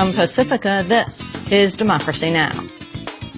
From Pacifica, this is Democracy Now!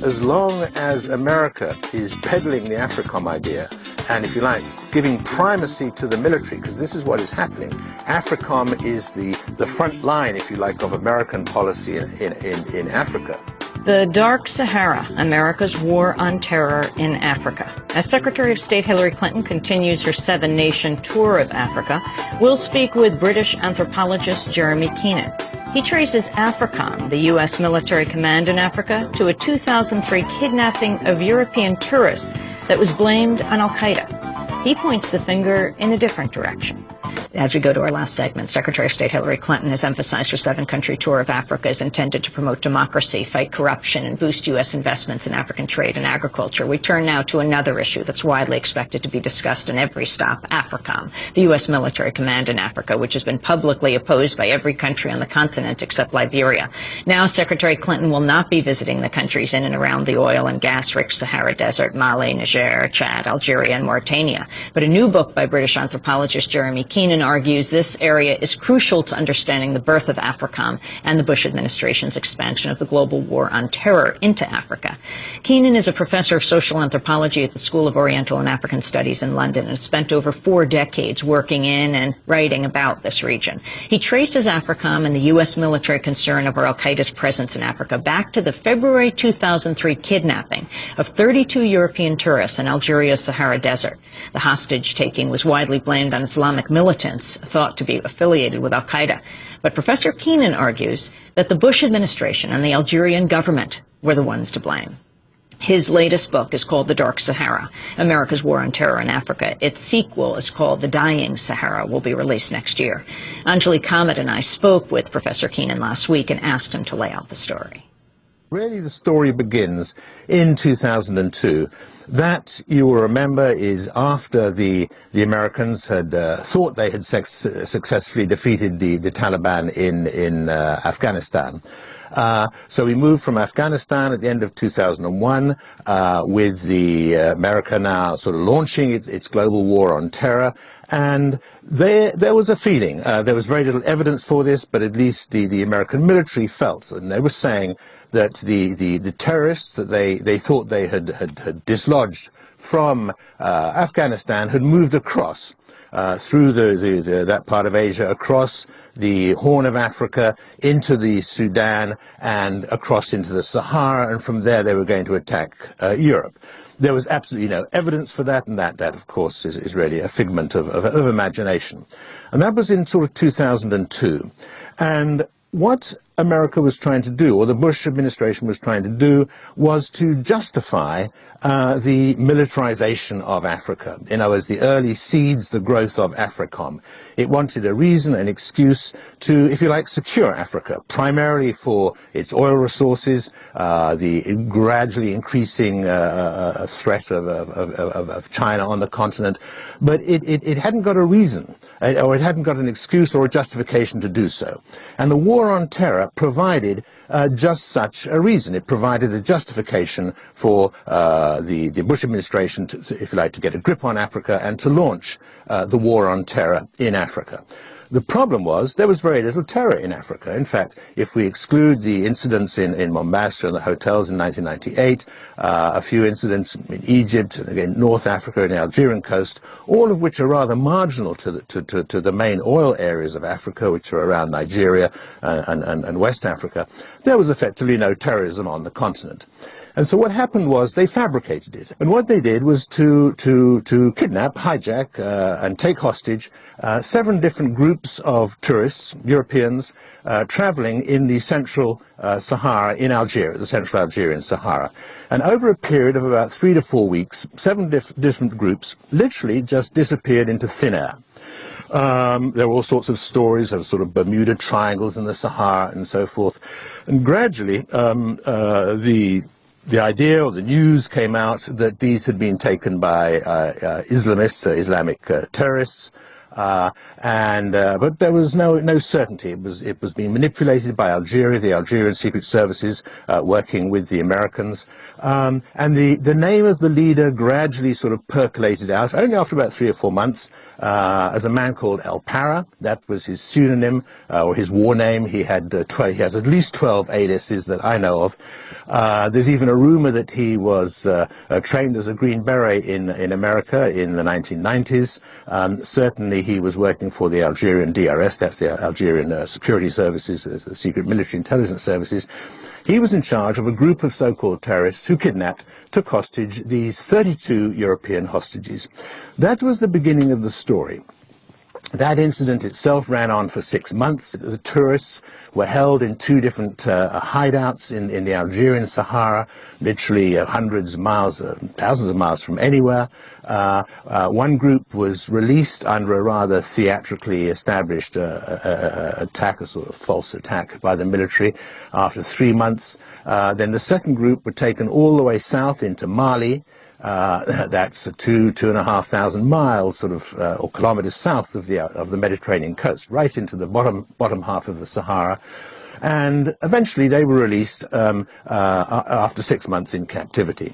As long as America is peddling the Africom idea, and if you like, giving primacy to the military, because this is what is happening, Africom is the front line, if you like, of American policy in Africa. The Dark Sahara, America's war on terror in Africa. As Secretary of State Hillary Clinton continues her 7-nation tour of Africa, we'll speak with British anthropologist Jeremy Keenan. He traces Africom, the U.S. military command in Africa, to a 2003 kidnapping of European tourists that was blamed on al-Qaeda. He points the finger in a different direction. As we go to our last segment, Secretary of State Hillary Clinton has emphasized her 7-country tour of Africa is intended to promote democracy, fight corruption, and boost U.S. investments in African trade and agriculture. We turn now to another issue that's widely expected to be discussed in every stop, Africom, the U.S. military command in Africa, which has been publicly opposed by every country on the continent except Liberia. Now, Secretary Clinton will not be visiting the countries in and around the oil and gas-rich Sahara Desert, Mali, Niger, Chad, Algeria, and Mauritania. But a new book by British anthropologist Jeremy Keenan argues this area is crucial to understanding the birth of Africom and the Bush administration's expansion of the global war on terror into Africa. Keenan is a professor of social anthropology at the School of Oriental and African Studies in London and has spent over 4 decades working in and writing about this region. He traces Africom and the U.S. military concern over al-Qaeda's presence in Africa back to the February 2003 kidnapping of 32 European tourists in Algeria's Sahara Desert. The hostage-taking was widely blamed on Islamic militants thought to be affiliated with al-Qaeda. But Professor Keenan argues that the Bush administration and the Algerian government were the ones to blame. His latest book is called The Dark Sahara, America's War on Terror in Africa. Its sequel is called The Dying Sahara, will be released next year. Anjali Kamat and I spoke with Professor Keenan last week and asked him to lay out the story. Really, the story begins in 2002. That, you will remember, is after the Americans had thought they had successfully defeated the Taliban in Afghanistan. So we moved from Afghanistan at the end of 2001 with the America now sort of launching its global war on terror. And there was a feeling, there was very little evidence for this, but at least the American military felt, and they were saying that the terrorists that they thought they had dislodged from Afghanistan had moved across through that part of Asia, across the Horn of Africa, into the Sudan, and across into the Sahara, and from there they were going to attack Europe. There was absolutely no evidence for that, and that of course, is really a figment of imagination. And that was in sort of 2002. And what America was trying to do, or the Bush administration was trying to do, was to justify the militarization of Africa. In other words, the early seeds, the growth of Africom. It wanted a reason, an excuse to, if you like, secure Africa, primarily for its oil resources, the gradually increasing threat of China on the continent. But it hadn't got a reason, or it hadn't got an excuse or a justification to do so. And the war on terror provided just such a reason. It provided a justification for the Bush administration, to, if you like, to get a grip on Africa and to launch the war on terror in Africa. The problem was there was very little terror in Africa. In fact, if we exclude the incidents in Mombasa and the hotels in 1998, a few incidents in Egypt, and again North Africa and the Algerian coast, all of which are rather marginal to the main oil areas of Africa, which are around Nigeria and West Africa, there was effectively no terrorism on the continent. And so what happened was they fabricated it. And what they did was to kidnap, hijack, and take hostage 7 different groups of tourists, Europeans, traveling in the central Sahara in Algeria, the central Algerian Sahara. And over a period of about 3 to 4 weeks, 7 different groups literally just disappeared into thin air. There were all sorts of stories of sort of Bermuda Triangles in the Sahara and so forth. And gradually, the idea or the news came out that these had been taken by Islamists, Islamic terrorists, But there was no certainty. It was being manipulated by Algeria, the Algerian secret services, working with the Americans. And the name of the leader gradually sort of percolated out, only after about 3 or 4 months, as a man called El Para. That was his pseudonym, or his war name. He has at least 12 aliases that I know of. There's even a rumor that he was trained as a Green Beret in America in the 1990s. Certainly he was working for the Algerian DRS, that's the Algerian security services, the secret military intelligence services. He was in charge of a group of so-called terrorists who kidnapped, took hostage these 32 European hostages. That was the beginning of the story. That incident itself ran on for 6 months. The tourists were held in 2 different hideouts in the Algerian Sahara, literally hundreds of miles, thousands of miles from anywhere. One group was released under a rather theatrically established attack, a sort of false attack by the military, after 3 months. Then the second group were taken all the way south into Mali. That's 2,500 miles, sort of, or kilometers south of the Mediterranean coast, right into the bottom half of the Sahara. And eventually they were released after 6 months in captivity.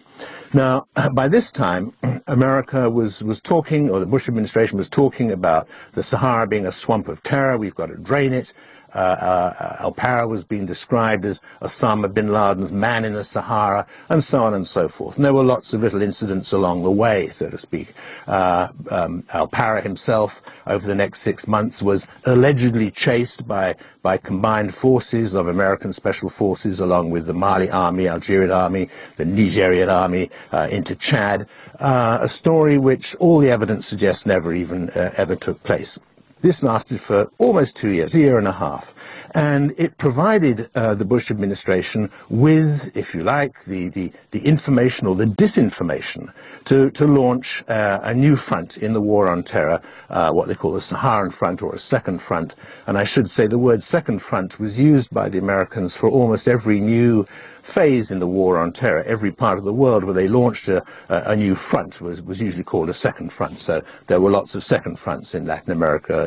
Now, by this time, America was talking, or the Bush administration was talking about the Sahara being a swamp of terror. We've got to drain it. El Para was being described as Osama bin Laden's man in the Sahara, and so on and so forth. And there were lots of little incidents along the way, so to speak. El Para himself, over the next 6 months, was allegedly chased by combined forces of American special forces, along with the Mali army, Algerian army, the Nigerian army, into Chad. A story which all the evidence suggests never even ever took place. This lasted for almost 2 years, a year and a half, and it provided the Bush administration with, if you like, the information or the disinformation to launch a new front in the war on terror, what they call the Saharan Front, or a second front. And I should say the word second front was used by the Americans for almost every new phase in the war on terror. Every part of the world where they launched a new front was usually called a second front. So there were lots of second fronts in Latin America,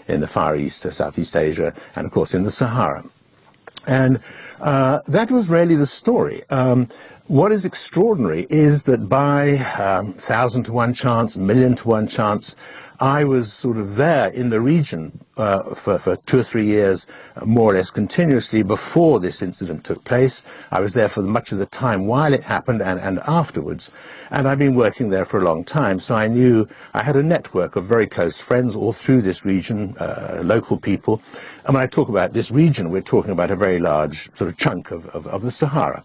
in the Far East, Southeast Asia, and of course in the Sahara. And that was really the story. What is extraordinary is that by 1,000 to 1 chance, 1,000,000 to 1 chance, I was sort of there in the region for 2 or 3 years, more or less continuously, before this incident took place. I was there for much of the time while it happened and afterwards. And I've been working there for a long time, so I knew I had a network of very close friends all through this region, local people. And when I talk about this region, we're talking about a very large sort of chunk of the Sahara.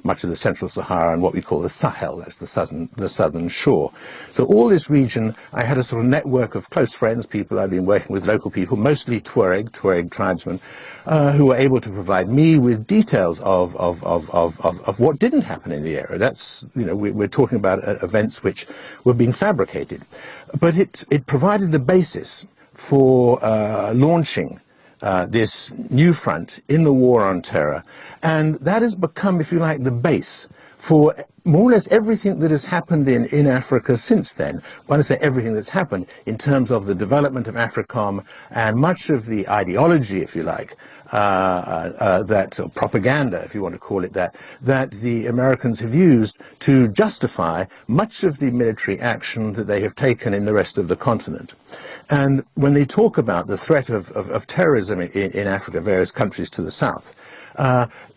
Much of the central Sahara and what we call the Sahel, that's the southern shore. So all this region, I had a sort of network of close friends, people I'd been working with, local people, mostly Tuareg tribesmen, who were able to provide me with details of what didn't happen in the area. That's, you know, we're talking about events which were being fabricated. But it provided the basis for launching this new front in the war on terror, and that has become, if you like, the base for more or less everything that has happened in Africa since then. When I say everything that's happened, in terms of the development of Africom and much of the ideology, if you like, that propaganda, if you want to call it that the Americans have used to justify much of the military action that they have taken in the rest of the continent. And when they talk about the threat of terrorism in Africa, various countries to the south,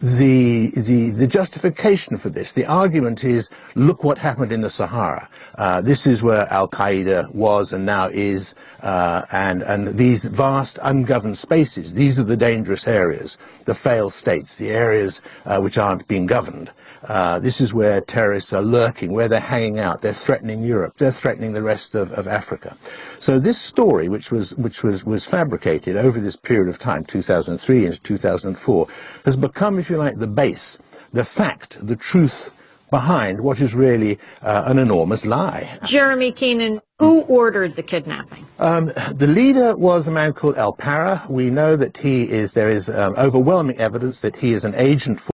the justification for this, the argument is, look what happened in the Sahara. This is where Al-Qaeda was and now is, and these vast ungoverned spaces, these are the dangerous areas, the failed states, the areas which aren't being governed. This is where terrorists are lurking, where they're hanging out, they're threatening Europe, they're threatening the rest of Africa. So this story, which was fabricated over this period of time, 2003 into 2004, has become, if you like, the base, the fact, the truth behind what is really an enormous lie. Jeremy Keenan, who ordered the kidnapping? The leader was a man called El Para. We know that there is overwhelming evidence that he is an agent for